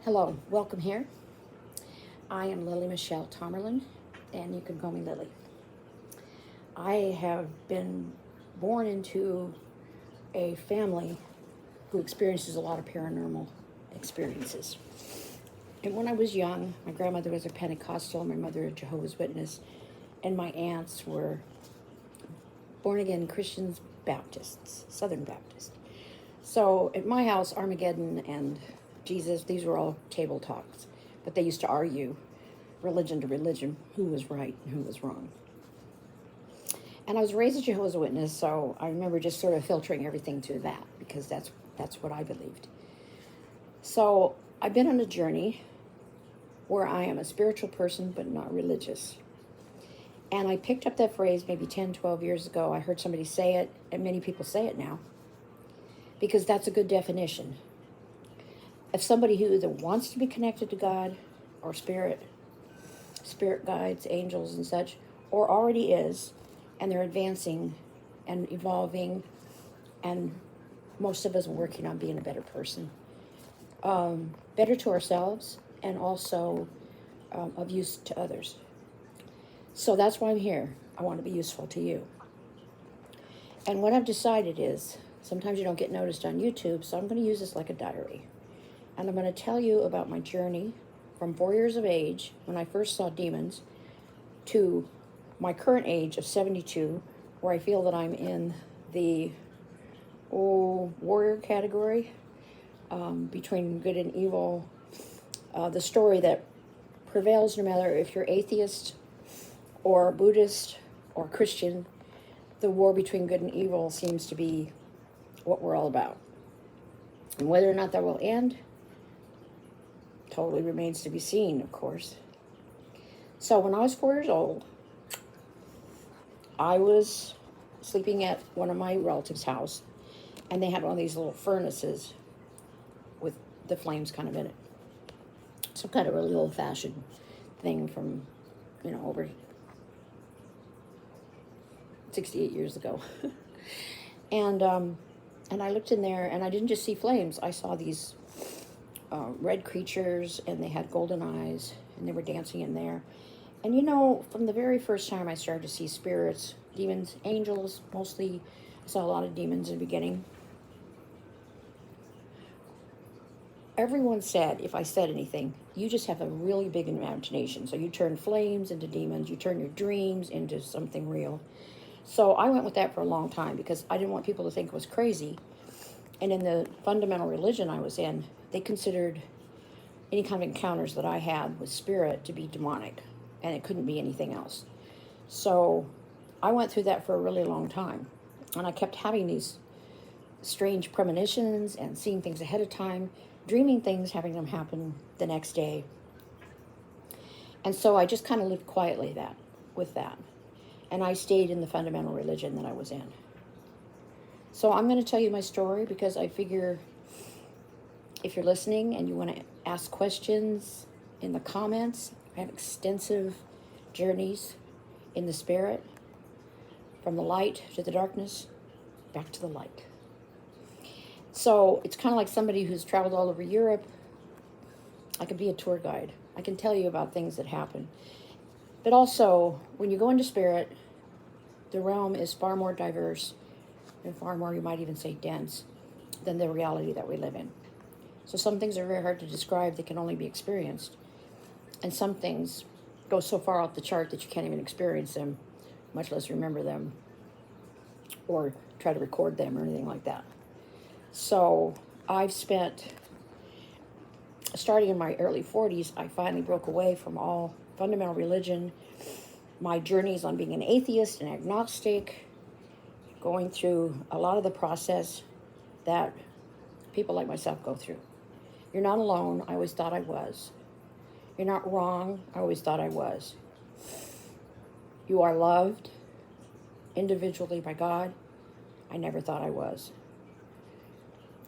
Hello, welcome here. I am Lily Michelle Tomerlin, and you can call me Lily. I have been born into a family who experiences a lot of paranormal experiences. And when I was young, my grandmother was a Pentecostal, my mother a Jehovah's Witness, and my aunts were born again Christians, Baptists, Southern Baptist. So at my house, Armageddon and Jesus, these were all table talks, but they used to argue religion to religion, who was right and who was wrong. And I was raised a Jehovah's Witness, so I remember just sort of filtering everything through that because that's what I believed. So I've been on a journey where I am a spiritual person but not religious. And I picked up that phrase maybe 10, 12 years ago. I heard somebody say it, and many people say it now, because that's a good definition. If somebody who either wants to be connected to God or spirit guides, angels and such, or already is, and they're advancing and evolving, and most of us are working on being a better person, better to ourselves, and also of use to others. So that's why I'm here. I want to be useful to you. And what I've decided is, sometimes you don't get noticed on YouTube, so I'm going to use this like a diary. And I'm going to tell you about my journey from 4 years of age, when I first saw demons, to my current age of 72, where I feel that I'm in the warrior category, between good and evil. The story that prevails, no matter if you're atheist or Buddhist or Christian, the war between good and evil seems to be what we're all about. And whether or not that will end totally remains to be seen, of course. So when I was 4 years old, I was sleeping at one of my relatives' house, and they had one of these little furnaces with the flames kind of in it. Some kind of really old-fashioned thing from, over 68 years ago. and I looked in there, and I didn't just see flames. I saw these red creatures, and they had golden eyes, and they were dancing in there. And from the very first time I started to see spirits, demons, angels, mostly, I saw a lot of demons in the beginning. Everyone said, if I said anything, you just have a really big imagination. So you turn flames into demons, you turn your dreams into something real. So I went with that for a long time because I didn't want people to think it was crazy. And in the fundamental religion I was in, they considered any kind of encounters that I had with spirit to be demonic, and it couldn't be anything else. So I went through that for a really long time, and I kept having these strange premonitions and seeing things ahead of time, dreaming things, having them happen the next day. And so I just kind of lived quietly with that. And I stayed in the fundamental religion that I was in. So I'm going to tell you my story because I figure if you're listening and you want to ask questions in the comments, I have extensive journeys in the spirit, from the light to the darkness, back to the light. So it's kind of like somebody who's traveled all over Europe. I could be a tour guide. I can tell you about things that happen. But also, when you go into spirit, the realm is far more diverse and far more, you might even say, dense than the reality that we live in. So some things are very hard to describe. They can only be experienced. And some things go so far off the chart that you can't even experience them, much less remember them or try to record them or anything like that. So I've spent, starting in my early 40s, I finally broke away from all fundamental religion, my journeys on being an atheist and agnostic, going through a lot of the process that people like myself go through. You're not alone. I always thought I was. You're not wrong. I always thought I was. You are loved individually by God. I never thought I was.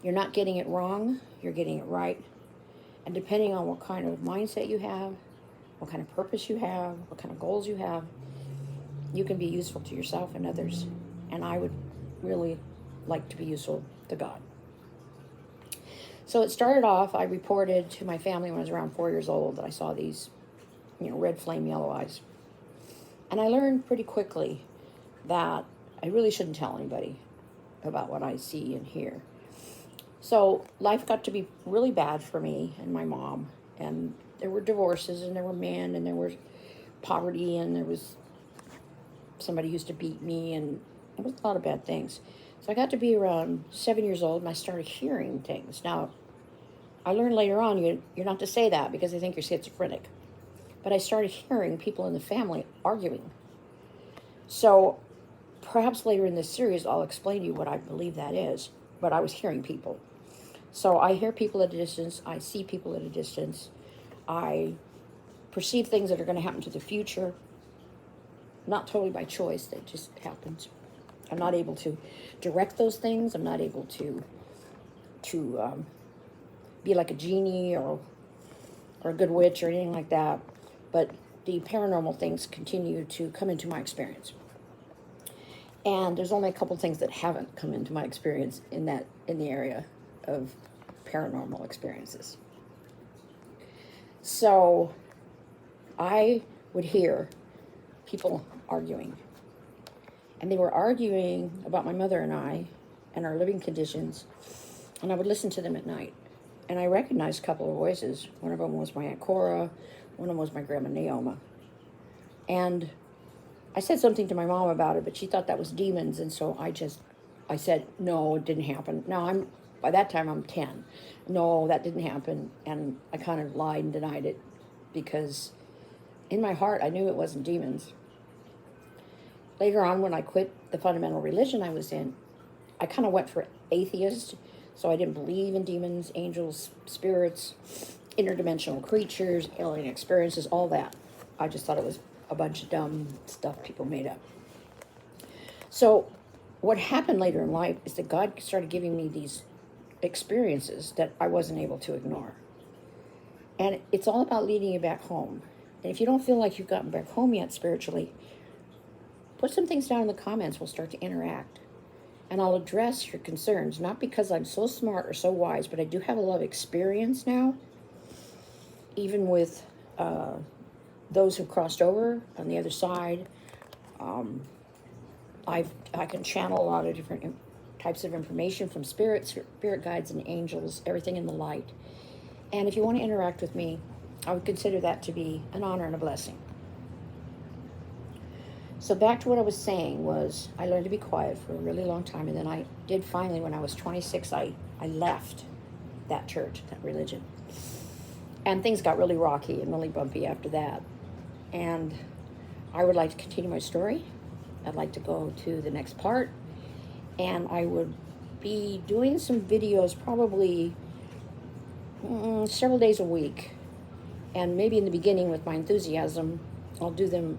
You're not getting it wrong. You're getting it right. And depending on what kind of mindset you have, what kind of purpose you have, what kind of goals you have, you can be useful to yourself and others. And I would really like to be useful to God. So it started off, I reported to my family when I was around 4 years old that I saw these, red flame yellow eyes. And I learned pretty quickly that I really shouldn't tell anybody about what I see and hear. So life got to be really bad for me and my mom. And there were divorces, and there were men, and there was poverty, and there was somebody who used to beat me, and it was a lot of bad things. So I got to be around 7 years old, and I started hearing things. Now, I learned later on you're not to say that because they think you're schizophrenic. But I started hearing people in the family arguing. So perhaps later in this series, I'll explain to you what I believe that is. But I was hearing people. So I hear people at a distance. I see people at a distance. I perceive things that are going to happen to the future. Not totally by choice. That just happens. I'm not able to direct those things. I'm not able to be like a genie or a good witch or anything like that. But the paranormal things continue to come into my experience. And there's only a couple things that haven't come into my experience in the area of paranormal experiences. So I would hear people arguing. And they were arguing about my mother and I and our living conditions. And I would listen to them at night. And I recognized a couple of voices. One of them was my Aunt Cora. One of them was my Grandma Naoma. And I said something to my mom about it, but she thought that was demons. And so I said, no, it didn't happen. Now, by that time, I'm 10. No, that didn't happen. And I kind of lied and denied it because in my heart, I knew it wasn't demons. Later on, when I quit the fundamental religion I was in, I kind of went for atheist. So I didn't believe in demons, angels, spirits, interdimensional creatures, alien experiences, all that. I just thought it was a bunch of dumb stuff people made up. So what happened later in life is that God started giving me these experiences that I wasn't able to ignore. And it's all about leading you back home. And if you don't feel like you've gotten back home yet spiritually, put some things down in the comments. We'll start to interact. And I'll address your concerns, not because I'm so smart or so wise, but I do have a lot of experience now, even with those who crossed over on the other side. I can channel a lot of different types of information from spirits, spirit guides and angels, everything in the light. And if you want to interact with me, I would consider that to be an honor and a blessing. So back to what I was saying was I learned to be quiet for a really long time. And then I did finally, when I was 26, I left that church, that religion. And things got really rocky and really bumpy after that. And I would like to continue my story. I'd like to go to the next part. And I would be doing some videos probably several days a week. And maybe in the beginning with my enthusiasm, I'll do them,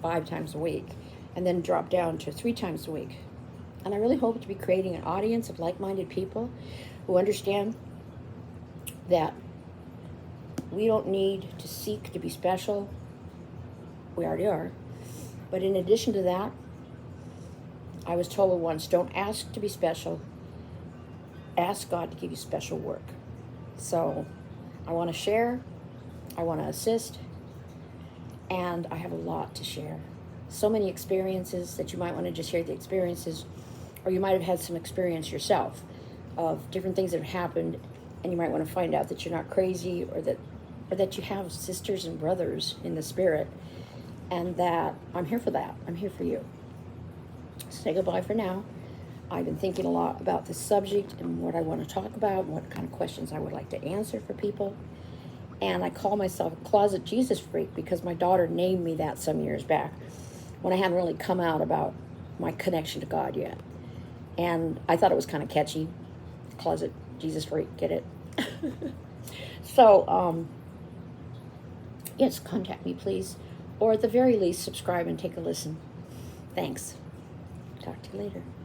5 times a week, and then drop down to 3 times a week. And I really hope to be creating an audience of like-minded people who understand that we don't need to seek to be special. We already are. But in addition to that, I was told once, don't ask to be special. Ask God to give you special work. So I want to share. I want to assist. And I have a lot to share. So many experiences that you might want to just share the experiences, or you might have had some experience yourself of different things that have happened, and you might want to find out that you're not crazy, or that you have sisters and brothers in the spirit, and that I'm here for that. I'm here for you. Say goodbye for now. I've been thinking a lot about this subject and what I want to talk about, and what kind of questions I would like to answer for people. And I call myself a closet Jesus freak because my daughter named me that some years back when I hadn't really come out about my connection to God yet. And I thought it was kind of catchy. Closet Jesus freak, get it? So, yes, contact me, please. Or at the very least, subscribe and take a listen. Thanks. Talk to you later.